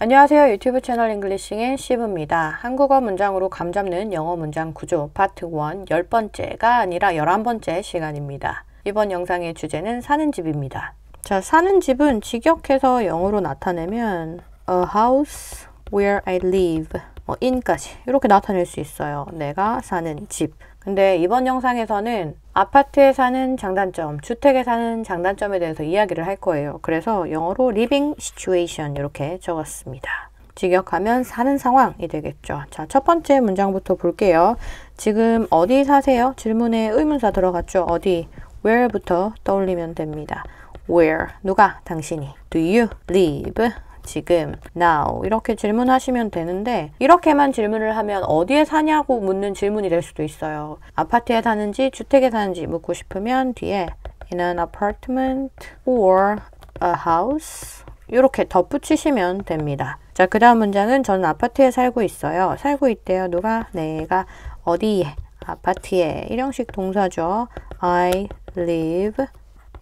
안녕하세요. 유튜브 채널 잉글리싱의 시브입니다. 한국어 문장으로 감 잡는 영어 문장 구조 파트 1 10번째가 아니라 11번째 시간입니다. 이번 영상의 주제는 사는 집입니다. 자, 사는 집은 직역해서 영어로 나타내면 A house where I live in까지 이렇게 나타낼 수 있어요. 내가 사는 집. 근데 이번 영상에서는 아파트에 사는 장단점, 주택에 사는 장단점에 대해서 이야기를 할 거예요. 그래서 영어로 living situation 이렇게 적었습니다. 직역하면 사는 상황이 되겠죠. 자, 첫 번째 문장부터 볼게요. 지금 어디 사세요? 질문에 의문사 들어갔죠. 어디? where부터 떠올리면 됩니다. where, 누가? 당신이. do you live? 지금, now 이렇게 질문하시면 되는데 이렇게만 질문을 하면 어디에 사냐고 묻는 질문이 될 수도 있어요. 아파트에 사는지 주택에 사는지 묻고 싶으면 뒤에 in an apartment or a house 이렇게 덧붙이시면 됩니다. 자, 그 다음 문장은 저는 아파트에 살고 있어요. 살고 있대요. 누가? 내가. 어디에? 아파트에. 일형식 동사죠. I live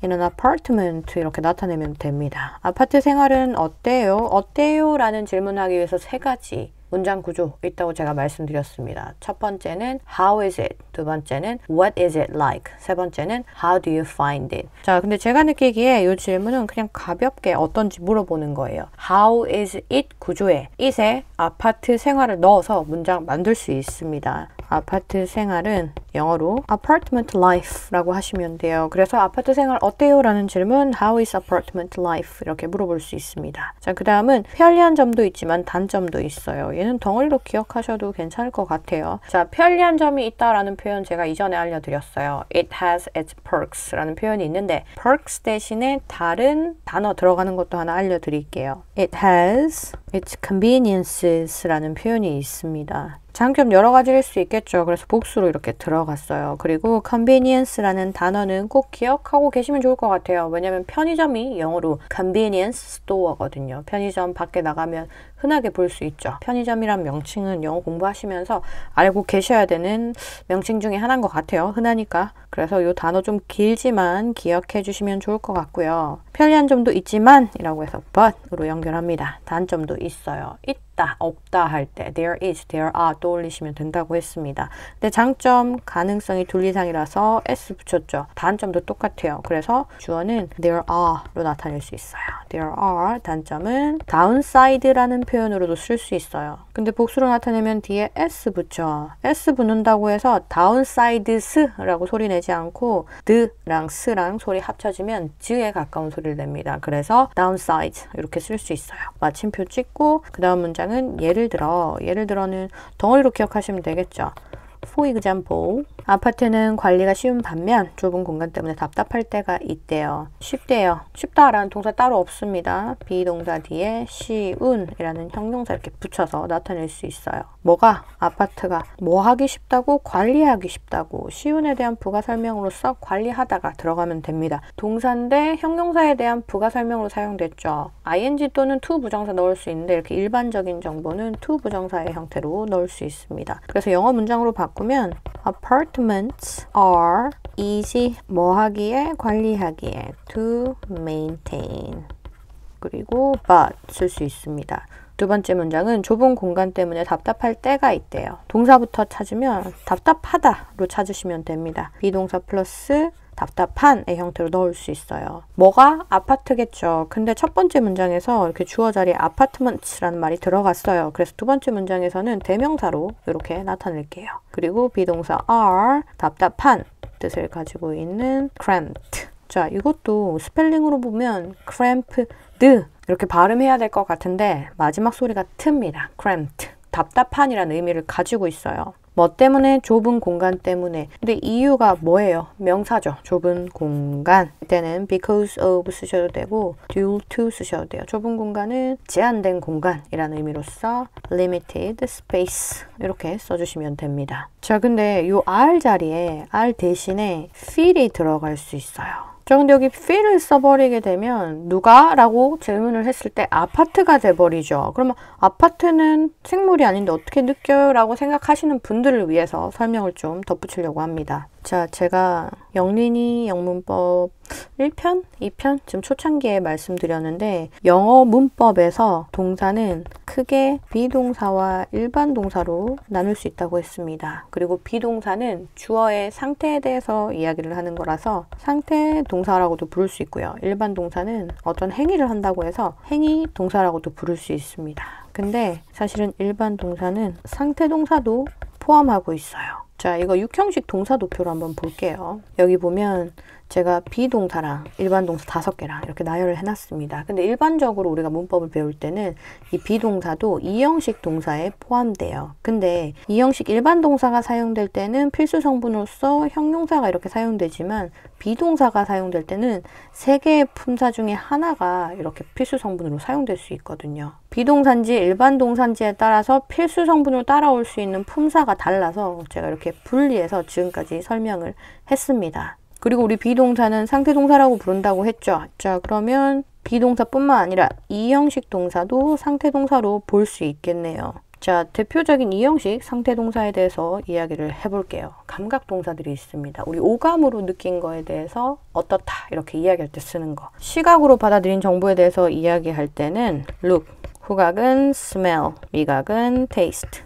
in an apartment 이렇게 나타내면 됩니다. 아파트 생활은 어때요? 어때요? 라는 질문하기 위해서 세 가지 문장 구조 있다고 제가 말씀드렸습니다. 첫 번째는 How is it? 두 번째는 What is it like? 세 번째는 How do you find it? 자, 근데 제가 느끼기에 이 질문은 그냥 가볍게 어떤지 물어보는 거예요. How is it? 구조에 it에 아파트 생활을 넣어서 문장 만들 수 있습니다. 아파트 생활은 영어로 apartment life라고 하시면 돼요. 그래서 아파트 생활 어때요? 라는 질문 How is apartment life? 이렇게 물어볼 수 있습니다. 자, 그 다음은 편리한 점도 있지만 단점도 있어요. 얘는 덩어리로 기억하셔도 괜찮을 것 같아요. 자, 편리한 점이 있다라는 표현 제가 이전에 알려드렸어요. It has its perks 라는 표현이 있는데 perks 대신에 다른 단어 들어가는 것도 하나 알려드릴게요. It has its conveniences 라는 표현이 있습니다. 장점 여러 가지일 수 있겠죠. 그래서 복수로 이렇게 들어갔어요. 그리고 convenience라는 단어는 꼭 기억하고 계시면 좋을 것 같아요. 왜냐면 편의점이 영어로 convenience store거든요. 편의점 밖에 나가면 흔하게 볼 수 있죠. 편의점이란 명칭은 영어 공부하시면서 알고 계셔야 되는 명칭 중에 하나인 것 같아요. 흔하니까. 그래서 이 단어 좀 길지만 기억해 주시면 좋을 것 같고요. 편리한 점도 있지만 이라고 해서 but으로 연결합니다. 단점도 있어요. 있다, 없다 할 때 there is, there are 떠올리시면 된다고 했습니다. 근데 장점, 가능성이 둘 이상이라서 s 붙였죠. 단점도 똑같아요. 그래서 주어는 there are로 나타낼 수 있어요. there are, 단점은 downside라는 표현으로도 쓸 수 있어요. 근데 복수로 나타내면 뒤에 s 붙여. s 붙는다고 해서 downsides라고 소리 내지 않고 드랑 스랑 소리 합쳐지면 즈에 가까운 소리를 냅니다. 그래서 downside 이렇게 쓸 수 있어요. 마침표 찍고 그 다음 문장은 예를 들어는 덩어리로 기억하시면 되겠죠. For example, 아파트는 관리가 쉬운 반면 좁은 공간 때문에 답답할 때가 있대요. 쉽대요. 쉽다라는 동사 따로 없습니다. 비동사 뒤에 쉬운이라는 형용사 이렇게 붙여서 나타낼 수 있어요. 뭐가? 아파트가 뭐 하기 쉽다고? 관리하기 쉽다고. 쉬운에 대한 부가 설명으로서 관리하다가 들어가면 됩니다. 동사인데 형용사에 대한 부가 설명으로 사용됐죠. ing 또는 to 부정사 넣을 수 있는데 이렇게 일반적인 정보는 to 부정사의 형태로 넣을 수 있습니다. 그래서 영어 문장으로 바꾸면 Apartments are easy 뭐 하기에? 관리하기에 to maintain 그리고 but 쓸 수 있습니다. 두 번째 문장은 좁은 공간 때문에 답답할 때가 있대요. 동사부터 찾으면 답답하다로 찾으시면 됩니다. 비동사 플러스 답답한의 형태로 넣을 수 있어요. 뭐가? 아파트겠죠. 근데 첫 번째 문장에서 이렇게 주어 자리에 apartments라는 말이 들어갔어요. 그래서 두 번째 문장에서는 대명사로 이렇게 나타낼게요. 그리고 비동사 are, 답답한 뜻을 가지고 있는 cramped. 자, 이것도 스펠링으로 보면 cramped 이렇게 발음해야 될 것 같은데 마지막 소리가 틉니다. cramped. 답답한이라는 의미를 가지고 있어요. 뭐 때문에? 좁은 공간 때문에. 근데 이유가 뭐예요? 명사죠. 좁은 공간. 이때는 because of 쓰셔도 되고 due to 쓰셔도 돼요. 좁은 공간은 제한된 공간이라는 의미로서 limited space 이렇게 써주시면 됩니다. 자, 근데 이 R 자리에 R 대신에 feel이 들어갈 수 있어요. 자, 근데 여기 feel을 써버리게 되면 누가? 라고 질문을 했을 때 아파트가 돼버리죠. 그러면 아파트는 생물이 아닌데 어떻게 느껴요? 라고 생각하시는 분들을 위해서 설명을 좀 덧붙이려고 합니다. 자, 제가 영린이 영문법 1편, 2편 지금 초창기에 말씀드렸는데 영어 문법에서 동사는 크게 비동사와 일반 동사로 나눌 수 있다고 했습니다. 그리고 비동사는 주어의 상태에 대해서 이야기를 하는 거라서 상태 동사라고도 부를 수 있고요. 일반 동사는 어떤 행위를 한다고 해서 행위 동사라고도 부를 수 있습니다. 근데 사실은 일반 동사는 상태 동사도 포함하고 있어요. 자, 이거 6형식 동사 도표로 한번 볼게요. 여기 보면 제가 비동사랑 일반 동사 5개랑 이렇게 나열을 해놨습니다. 근데 일반적으로 우리가 문법을 배울 때는 이 비동사도 2형식 동사에 포함돼요. 근데 2형식 일반 동사가 사용될 때는 필수 성분으로서 형용사가 이렇게 사용되지만 비동사가 사용될 때는 3개의 품사 중에 하나가 이렇게 필수 성분으로 사용될 수 있거든요. 비동사인지 일반 동사인지에 따라서 필수 성분으로 따라올 수 있는 품사가 달라서 제가 이렇게 분리해서 지금까지 설명을 했습니다. 그리고 우리 비동사는 상태 동사라고 부른다고 했죠. 자, 그러면 비동사뿐만 아니라 2형식 동사도 상태 동사로 볼 수 있겠네요. 자, 대표적인 2형식 상태 동사에 대해서 이야기를 해볼게요. 감각 동사들이 있습니다. 우리 오감으로 느낀 거에 대해서 어떻다 이렇게 이야기할 때 쓰는 거. 시각으로 받아들인 정보에 대해서 이야기할 때는 look, 후각은 smell, 미각은 taste,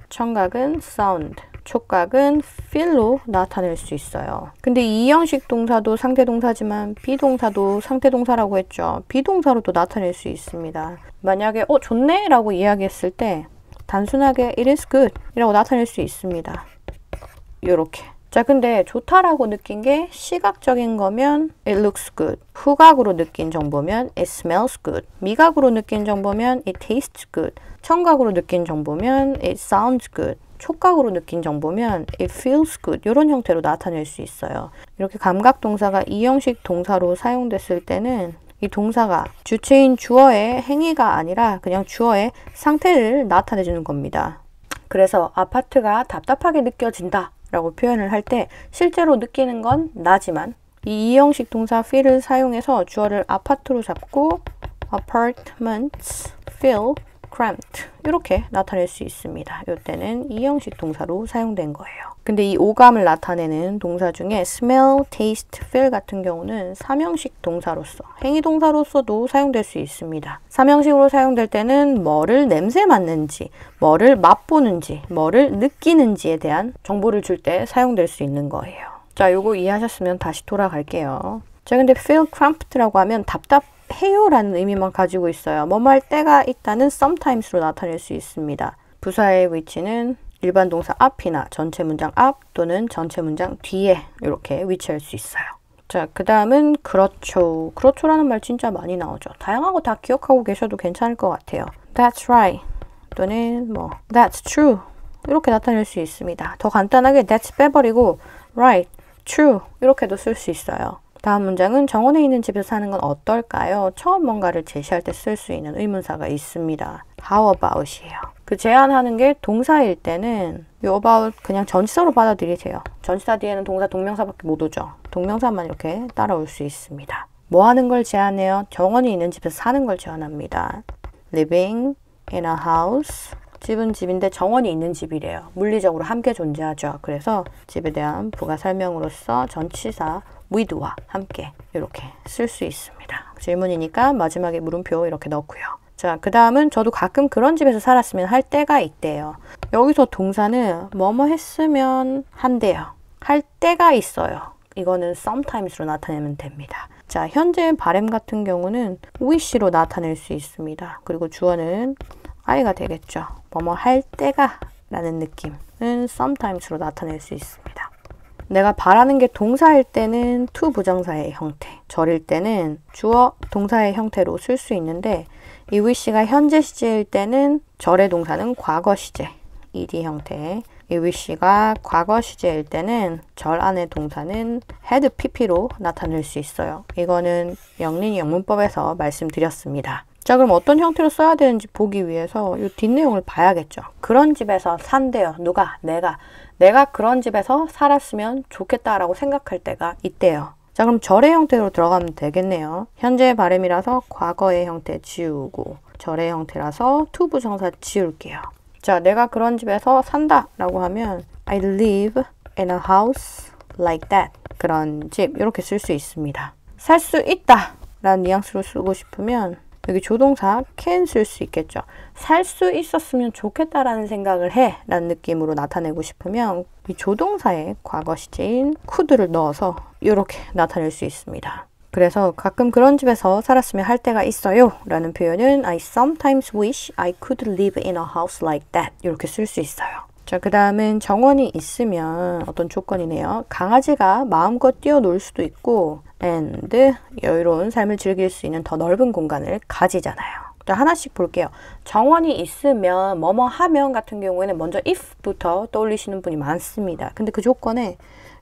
청각은 sound, 촉각은 feel로 나타낼 수 있어요. 근데 이 형식 동사도 상태 동사지만 비동사도 상태 동사라고 했죠. 비동사로도 나타낼 수 있습니다. 만약에 좋네 라고 이야기했을 때 단순하게 it is good 이라고 나타낼 수 있습니다. 요렇게. 자, 근데 좋다라고 느낀 게 시각적인 거면 it looks good. 후각으로 느낀 정보면 it smells good. 미각으로 느낀 정보면 it tastes good. 청각으로 느낀 정보면 it sounds good. 촉각으로 느낀 정보면 it feels good. 이런 형태로 나타낼 수 있어요. 이렇게 감각 동사가 2형식 동사로 사용됐을 때는 이 동사가 주체인 주어의 행위가 아니라 그냥 주어의 상태를 나타내주는 겁니다. 그래서 아파트가 답답하게 느껴진다 라고 표현을 할 때 실제로 느끼는 건 나지만 이 2형식 동사 feel을 사용해서 주어를 아파트로 잡고 apartments feel cramped 이렇게 나타낼 수 있습니다. 이때는 2형식 동사로 사용된 거예요. 근데 이 오감을 나타내는 동사 중에 smell, taste, feel 같은 경우는 3형식 동사로서 행위 동사로서도 사용될 수 있습니다. 3형식으로 사용될 때는 뭐를 냄새 맡는지, 뭐를 맛보는지, 뭐를 느끼는지에 대한 정보를 줄 때 사용될 수 있는 거예요. 자, 요거 이해하셨으면 다시 돌아갈게요. 자, 근데 feel cramped라고 하면 답답해요 라는 의미만 가지고 있어요. 뭐뭐 할 때가 있다는 sometimes로 나타낼 수 있습니다. 부사의 위치는 일반 동사 앞이나 전체 문장 앞 또는 전체 문장 뒤에 이렇게 위치할 수 있어요. 자, 그 다음은 그렇죠. 그렇죠라는 말 진짜 많이 나오죠. 다양한 거 다 기억하고 계셔도 괜찮을 것 같아요. That's right 또는 뭐 That's true 이렇게 나타낼 수 있습니다. 더 간단하게 That's 빼버리고 Right, True 이렇게도 쓸 수 있어요. 다음 문장은 정원에 있는 집에서 사는 건 어떨까요? 처음 뭔가를 제시할 때 쓸 수 있는 의문사가 있습니다. How about이에요. 그 제안하는 게 동사일 때는 이 about 그냥 전치사로 받아들이세요. 전치사 뒤에는 동사, 동명사밖에 못 오죠. 동명사만 이렇게 따라올 수 있습니다. 뭐 하는 걸 제안해요? 정원이 있는 집에서 사는 걸 제안합니다. Living in a house. 집은 집인데 정원이 있는 집이래요. 물리적으로 함께 존재하죠. 그래서 집에 대한 부가 설명으로서 전치사 with와 함께 이렇게 쓸 수 있습니다. 질문이니까 마지막에 물음표 이렇게 넣고요. 자, 그 다음은 저도 가끔 그런 집에서 살았으면 할 때가 있대요. 여기서 동사는 뭐뭐 했으면 한대요. 할 때가 있어요. 이거는 sometimes로 나타내면 됩니다. 자, 현재 바램 같은 경우는 wish로 나타낼 수 있습니다. 그리고 주어는 I가 되겠죠. 뭐뭐 할 때가 라는 느낌은 sometimes로 나타낼 수 있습니다. 내가 바라는 게 동사일 때는 to 부정사의 형태, 절일 때는 주어 동사의 형태로 쓸 수 있는데 이 wish가 현재 시제일 때는 절의 동사는 과거 시제, ed 형태, 이 wish가 과거 시제일 때는 절 안의 동사는 had pp로 나타낼 수 있어요. 이거는 영린이 영문법에서 말씀드렸습니다. 자, 그럼 어떤 형태로 써야 되는지 보기 위해서 이 뒷내용을 봐야겠죠. 그런 집에서 산대요. 누가? 내가 그런 집에서 살았으면 좋겠다라고 생각할 때가 있대요. 자, 그럼 절의 형태로 들어가면 되겠네요. 현재의 바램이라서 과거의 형태 지우고 절의 형태라서 to 부정사 지울게요. 자, 내가 그런 집에서 산다 라고 하면 I live in a house like that. 그런 집 이렇게 쓸 수 있습니다. 살 수 있다 라는 뉘앙스로 쓰고 싶으면 여기 조동사 can 쓸 수 있겠죠. 살 수 있었으면 좋겠다라는 생각을 해 라는 느낌으로 나타내고 싶으면 이 조동사의 과거 시제인 could를 넣어서 이렇게 나타낼 수 있습니다. 그래서 가끔 그런 집에서 살았으면 할 때가 있어요 라는 표현은 I sometimes wish I could live in a house like that 이렇게 쓸 수 있어요. 자, 그 다음은 정원이 있으면 어떤 조건이네요. 강아지가 마음껏 뛰어놀 수도 있고 and 여유로운 삶을 즐길 수 있는 더 넓은 공간을 가지잖아요. 자, 하나씩 볼게요. 정원이 있으면 뭐뭐 하면 같은 경우에는 먼저 if부터 떠올리시는 분이 많습니다. 근데 그 조건에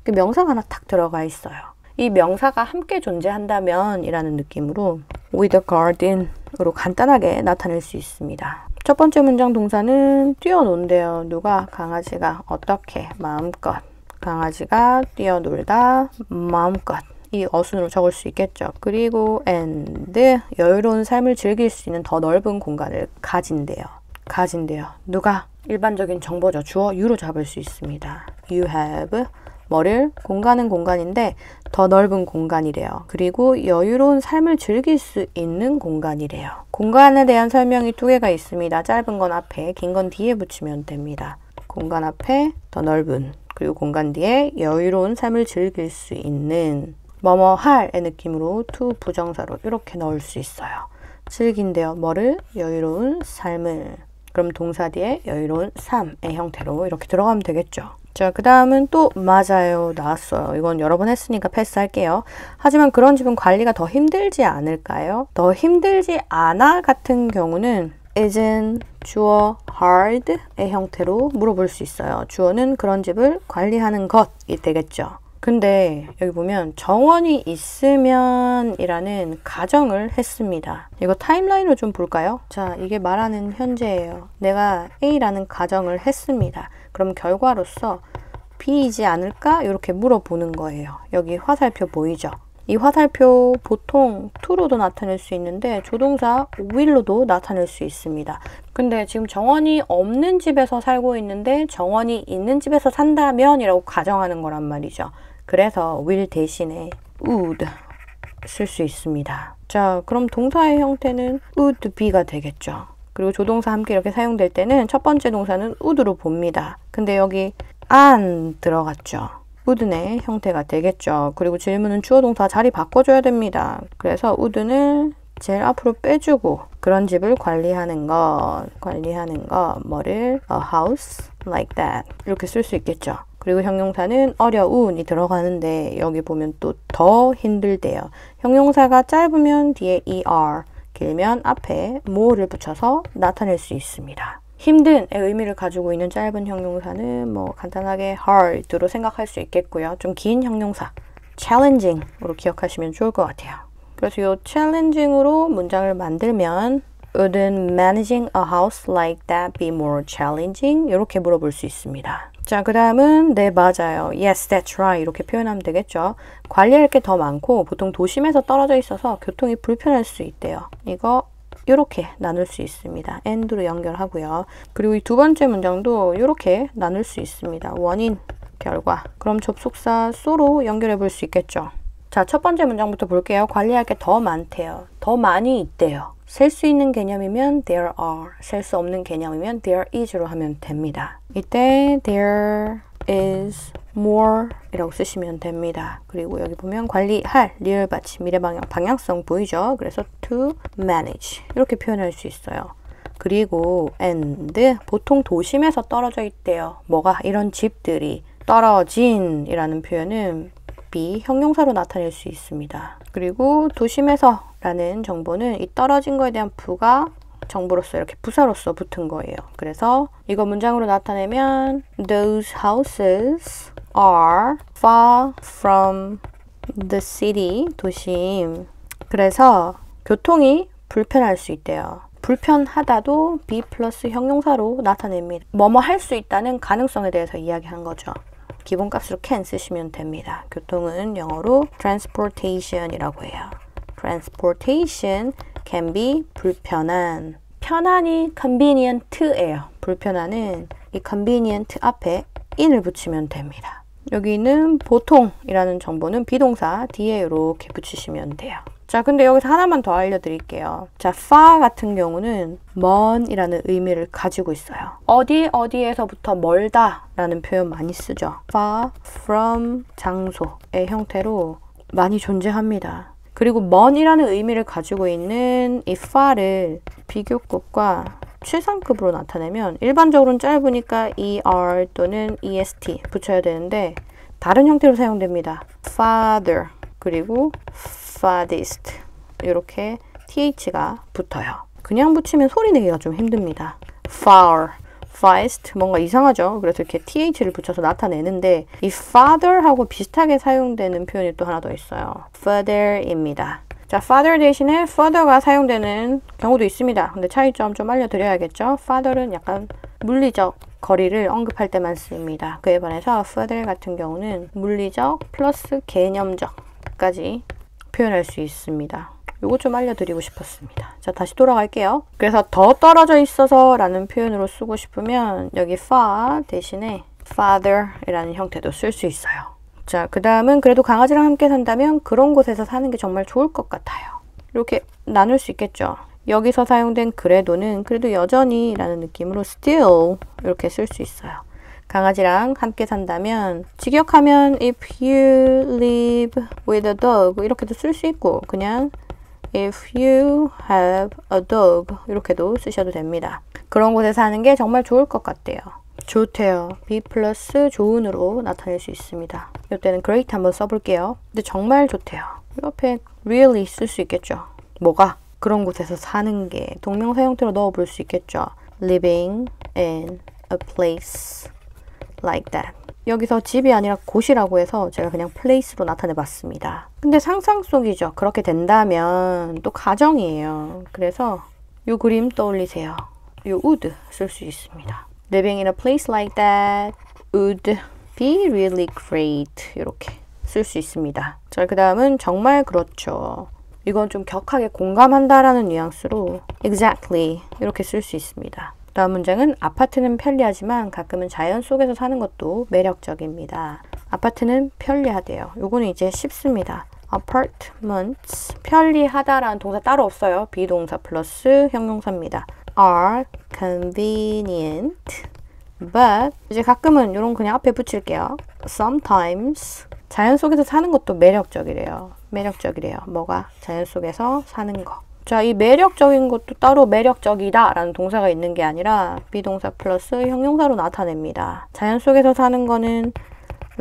그 명사가 하나 딱 들어가 있어요. 이 명사가 함께 존재한다면 이라는 느낌으로 with a garden으로 간단하게 나타낼 수 있습니다. 첫 번째 문장 동사는 뛰어논대요. 누가? 강아지가. 어떻게? 마음껏. 강아지가 뛰어놀다 마음껏. 이 어순으로 적을 수 있겠죠. 그리고 and 여유로운 삶을 즐길 수 있는 더 넓은 공간을 가진대요. 가진대요. 누가? 일반적인 정보죠. 주어 you로 잡을 수 있습니다. You have 뭐를? 공간은 공간인데 더 넓은 공간이래요. 그리고 여유로운 삶을 즐길 수 있는 공간이래요. 공간에 대한 설명이 두 개가 있습니다. 짧은 건 앞에, 긴 건 뒤에 붙이면 됩니다. 공간 앞에 더 넓은, 그리고 공간 뒤에 여유로운 삶을 즐길 수 있는 뭐뭐 할의 느낌으로 to 부정사로 이렇게 넣을 수 있어요. 즐긴대요. 뭐를? 여유로운 삶을. 그럼 동사 뒤에 여유로운 삶의 형태로 이렇게 들어가면 되겠죠. 자, 그 다음은 또 맞아요. 나왔어요. 이건 여러 번 했으니까 패스할게요. 하지만 그런 집은 관리가 더 힘들지 않을까요? 더 힘들지 않아 같은 경우는 isn't 주어 hard의 형태로 물어볼 수 있어요. 주어는 그런 집을 관리하는 것이 되겠죠. 근데 여기 보면 정원이 있으면 이라는 가정을 했습니다. 이거 타임라인으로 좀 볼까요? 자, 이게 말하는 현재예요. 내가 A라는 가정을 했습니다. 그럼 결과로서 B이지 않을까? 이렇게 물어보는 거예요. 여기 화살표 보이죠? 이 화살표 보통 to로도 나타낼 수 있는데 조동사 will로도 나타낼 수 있습니다. 근데 지금 정원이 없는 집에서 살고 있는데 정원이 있는 집에서 산다면 이라고 가정하는 거란 말이죠. 그래서 will 대신에 would 쓸 수 있습니다. 자, 그럼 동사의 형태는 would be가 되겠죠. 그리고 조동사 함께 이렇게 사용될 때는 첫 번째 동사는 would로 봅니다. 근데 여기 an 들어갔죠. would의 형태가 되겠죠. 그리고 질문은 주어 동사 자리 바꿔줘야 됩니다. 그래서 would는 제일 앞으로 빼주고 그런 집을 관리하는 것 뭐를 a house like that 이렇게 쓸 수 있겠죠. 그리고 형용사는 어려운이 들어가는데 여기 보면 또 더 힘들대요. 형용사가 짧으면 뒤에 er, 길면 앞에 more를 붙여서 나타낼 수 있습니다. 힘든의 의미를 가지고 있는 짧은 형용사는 뭐 간단하게 hard로 생각할 수 있겠고요. 좀 긴 형용사 challenging으로 기억하시면 좋을 것 같아요. 그래서 이 challenging으로 문장을 만들면 Wouldn't managing a house like that be more challenging? 이렇게 물어볼 수 있습니다. 자, 그 다음은 네, 맞아요. Yes, that's right. 이렇게 표현하면 되겠죠. 관리할 게 더 많고 보통 도심에서 떨어져 있어서 교통이 불편할 수 있대요. 이거 이렇게 나눌 수 있습니다. and로 연결하고요. 그리고 이 두 번째 문장도 이렇게 나눌 수 있습니다. 원인, 결과. 그럼 접속사 so로 연결해 볼 수 있겠죠. 자, 첫 번째 문장부터 볼게요. 관리할 게 더 많대요. 더 많이 있대요. 셀 수 있는 개념이면 there are, 셀 수 없는 개념이면 there is로 하면 됩니다. 이때 there is more 이라고 쓰시면 됩니다. 그리고 여기 보면 관리할, 리을 받침, 미래 방향, 방향성 보이죠? 그래서 to manage 이렇게 표현할 수 있어요. 그리고 and 보통 도심에서 떨어져 있대요. 뭐가? 이런 집들이 떨어진 이라는 표현은 be 형용사로 나타낼 수 있습니다. 그리고 도심에서 라는 정보는 이 떨어진 거에 대한 부가 정보로서 이렇게 부사로서 붙은 거예요. 그래서 이거 문장으로 나타내면 Those houses are far from the city, 도심. 그래서 교통이 불편할 수 있대요. 불편하다도 be 플러스 형용사로 나타냅니다. 뭐뭐 할 수 있다는 가능성에 대해서 이야기한 거죠. 기본값으로 can 쓰시면 됩니다. 교통은 영어로 transportation이라고 해요. transportation can be 불편한. 편안이 convenient예요. 불편한은 이 convenient 앞에 in을 붙이면 됩니다. 여기는 보통이라는 정보는 비동사 뒤에 이렇게 붙이시면 돼요. 자, 근데 여기서 하나만 더 알려드릴게요. 자, far 같은 경우는 먼이라는 의미를 가지고 있어요. 어디에서부터 멀다 라는 표현 많이 쓰죠. far from 장소의 형태로 많이 존재합니다. 그리고 먼이라는 의미를 가지고 있는 이 far를 비교급과 최상급으로 나타내면 일반적으로는 짧으니까 er 또는 est 붙여야 되는데 다른 형태로 사용됩니다. father 그리고 farthest 이렇게 th가 붙어요. 그냥 붙이면 소리 내기가 좀 힘듭니다. far, farthest 뭔가 이상하죠? 그래서 이렇게 th를 붙여서 나타내는데 이 father하고 비슷하게 사용되는 표현이 또 하나 더 있어요. further입니다. 자, father 대신에 further가 사용되는 경우도 있습니다. 근데 차이점 좀 알려드려야겠죠? father는 약간 물리적 거리를 언급할 때만 씁니다. 그에 반해서 further 같은 경우는 물리적 플러스 개념적까지 표현할 수 있습니다. 요거 좀 알려드리고 싶었습니다. 자, 다시 돌아갈게요. 그래서 더 떨어져 있어서 라는 표현으로 쓰고 싶으면 여기 far 대신에 father 이라는 형태도 쓸 수 있어요. 자, 그 다음은 그래도 강아지랑 함께 산다면 그런 곳에서 사는 게 정말 좋을 것 같아요. 이렇게 나눌 수 있겠죠. 여기서 사용된 그래도는 그래도 여전히 라는 느낌으로 still 이렇게 쓸 수 있어요. 강아지랑 함께 산다면 직역하면 if you live with a dog 이렇게도 쓸 수 있고 그냥 if you have a dog 이렇게도 쓰셔도 됩니다. 그런 곳에 사는 게 정말 좋을 것 같대요. 좋대요. be 플러스 좋은으로 나타낼 수 있습니다. 이때는 great 한번 써볼게요. 근데 정말 좋대요. 옆에 really 쓸 수 있겠죠. 뭐가? 그런 곳에서 사는 게 동명사 형태로 넣어볼 수 있겠죠. living in a place like that. 여기서 집이 아니라 곳이라고 해서 제가 그냥 place로 나타내 봤습니다. 근데 상상 속이죠. 그렇게 된다면 또 가정이에요. 그래서 이 그림 떠올리세요. 이 would 쓸 수 있습니다. Living in a place like that would be really great. 이렇게 쓸 수 있습니다. 자, 그 다음은 정말 그렇죠. 이건 좀 격하게 공감한다라는 뉘앙스로 exactly 이렇게 쓸 수 있습니다. 다음 문장은 아파트는 편리하지만 가끔은 자연 속에서 사는 것도 매력적입니다. 아파트는 편리하대요. 요거는 이제 쉽습니다. apartments 편리하다라는 동사 따로 없어요. 비동사 플러스 형용사입니다. are convenient but 이제 가끔은 이런 그냥 앞에 붙일게요. sometimes 자연 속에서 사는 것도 매력적이래요. 매력적이래요. 뭐가? 자연 속에서 사는 거. 자, 이 매력적인 것도 따로 매력적이다 라는 동사가 있는 게 아니라 비동사 플러스 형용사로 나타냅니다. 자연 속에서 사는 거는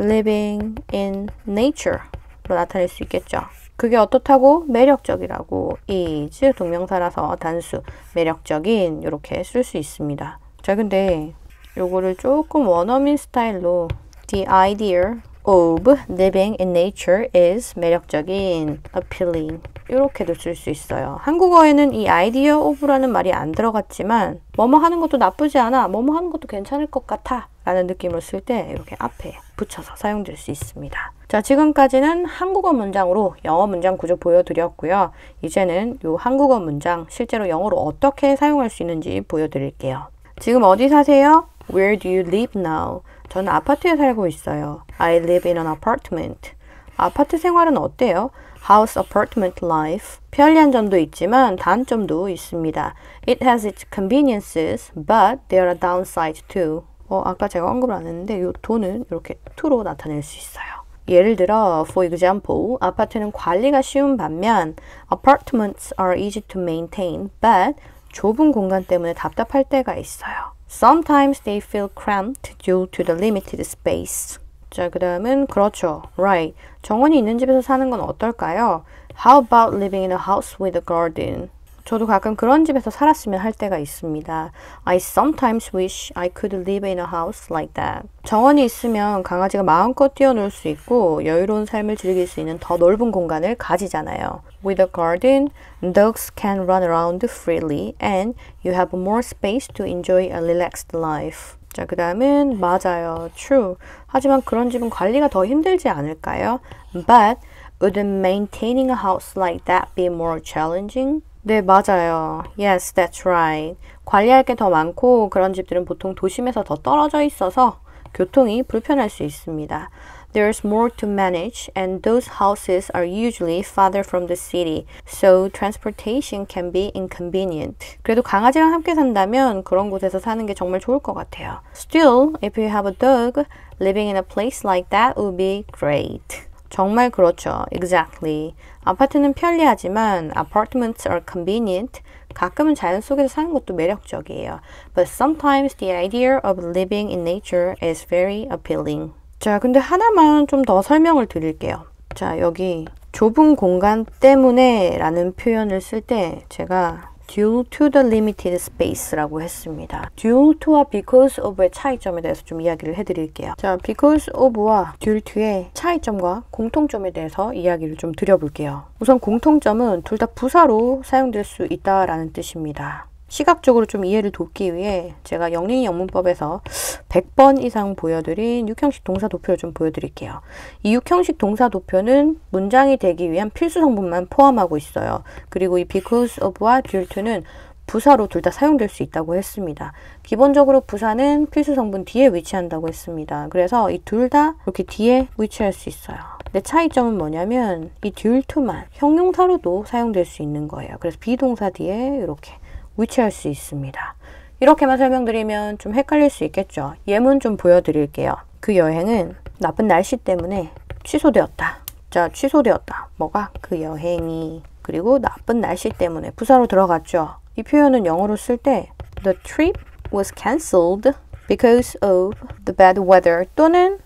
living in nature로 나타낼 수 있겠죠. 그게 어떻다고? 매력적이라고. is 동명사라서 단수, 매력적인 이렇게 쓸 수 있습니다. 자, 근데 요거를 조금 원어민 스타일로 the idea of living in nature is 매력적인, appealing 이렇게도 쓸 수 있어요. 한국어에는 이 idea of라는 말이 안 들어갔지만 뭐뭐 하는 것도 나쁘지 않아, 뭐뭐 하는 것도 괜찮을 것 같아 라는 느낌으로 쓸 때 이렇게 앞에 붙여서 사용될 수 있습니다. 자, 지금까지는 한국어 문장으로 영어 문장 구조 보여드렸고요. 이제는 이 한국어 문장 실제로 영어로 어떻게 사용할 수 있는지 보여드릴게요. 지금 어디 사세요? Where do you live now? 저는 아파트에 살고 있어요. I live in an apartment. 아파트 생활은 어때요? How's apartment life? 편리한 점도 있지만 단점도 있습니다. It has its conveniences, but there are downsides too. 아까 제가 언급을 안 했는데 이 to는 이렇게 to로 나타낼 수 있어요. 예를 들어, for example, 아파트는 관리가 쉬운 반면 apartments are easy to maintain, but 좁은 공간 때문에 답답할 때가 있어요. Sometimes they feel cramped due to the limited space. 자, 그 다음은 그렇죠. Right. 정원이 있는 집에서 사는 건 어떨까요? How about living in a house with a garden? 저도 가끔 그런 집에서 살았으면 할 때가 있습니다. I sometimes wish I could live in a house like that. 정원이 있으면 강아지가 마음껏 뛰어놀 수 있고 여유로운 삶을 즐길 수 있는 더 넓은 공간을 가지잖아요. With a garden, dogs can run around freely and you have more space to enjoy a relaxed life. 자, 그 다음은 맞아요. True. 하지만 그런 집은 관리가 더 힘들지 않을까요? But would maintaining a house like that be more challenging? 네, 맞아요. Yes, that's right. 관리할 게 더 많고 그런 집들은 보통 도심에서 더 떨어져 있어서 교통이 불편할 수 있습니다. There's more to manage and those houses are usually farther from the city, so transportation can be inconvenient. 그래도 강아지랑 함께 산다면 그런 곳에서 사는 게 정말 좋을 것 같아요. Still, if you have a dog, living in a place like that would be great. 정말 그렇죠. Exactly. 아파트는 편리하지만 apartments are convenient. 가끔은 자연 속에서 사는 것도 매력적이에요. But sometimes the idea of living in nature is very appealing. 자, 근데 하나만 좀 더 설명을 드릴게요. 자, 여기 좁은 공간 때문에 라는 표현을 쓸 때 제가 due to the limited space라고 했습니다. due to와 because of의 차이점에 대해서 좀 이야기를 해드릴게요. 자, because of와 due to의 차이점과 공통점에 대해서 이야기를 좀 드려볼게요. 우선 공통점은 둘 다 부사로 사용될 수 있다라는 뜻입니다. 시각적으로 좀 이해를 돕기 위해 제가 영린이 영문법에서 100번 이상 보여드린 6형식 동사 도표를 좀 보여드릴게요. 이 6형식 동사 도표는 문장이 되기 위한 필수 성분만 포함하고 있어요. 그리고 이 because of와 due to는 부사로 둘 다 사용될 수 있다고 했습니다. 기본적으로 부사는 필수 성분 뒤에 위치한다고 했습니다. 그래서 이 둘 다 이렇게 뒤에 위치할 수 있어요. 근데 차이점은 뭐냐면 이 due to만 형용사로도 사용될 수 있는 거예요. 그래서 비동사 뒤에 이렇게 위치할 수 있습니다. 이렇게만 설명드리면 좀 헷갈릴 수 있겠죠. 예문 좀 보여드릴게요. 그 여행은 나쁜 날씨 때문에 취소되었다. 자, 취소되었다. 뭐가? 그 여행이. 그리고 나쁜 날씨 때문에 부사로 들어갔죠. 이 표현은 영어로 쓸 때 The trip was cancelled because of the bad weather 또는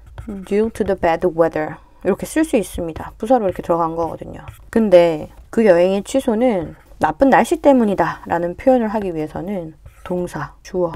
due to the bad weather 이렇게 쓸 수 있습니다. 부사로 이렇게 들어간 거거든요. 근데 그 여행의 취소는 나쁜 날씨 때문이다 라는 표현을 하기 위해서는 동사, 주어,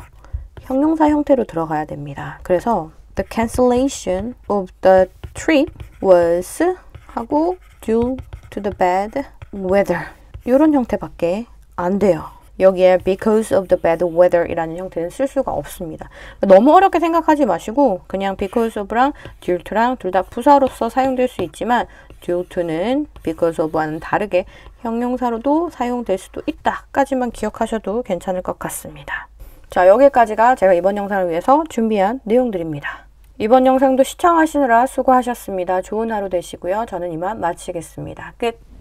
형용사 형태로 들어가야 됩니다. 그래서 the cancellation of the trip was 하고 due to the bad weather 이런 형태밖에 안 돼요. 여기에 because of the bad weather 이라는 형태는 쓸 수가 없습니다. 너무 어렵게 생각하지 마시고 그냥 because of랑 due to랑 둘 다 부사로서 사용될 수 있지만 due to는 because of와는 다르게 형용사로도 사용될 수도 있다 까지만 기억하셔도 괜찮을 것 같습니다. 자, 여기까지가 제가 이번 영상을 위해서 준비한 내용들입니다. 이번 영상도 시청하시느라 수고하셨습니다. 좋은 하루 되시고요. 저는 이만 마치겠습니다. 끝!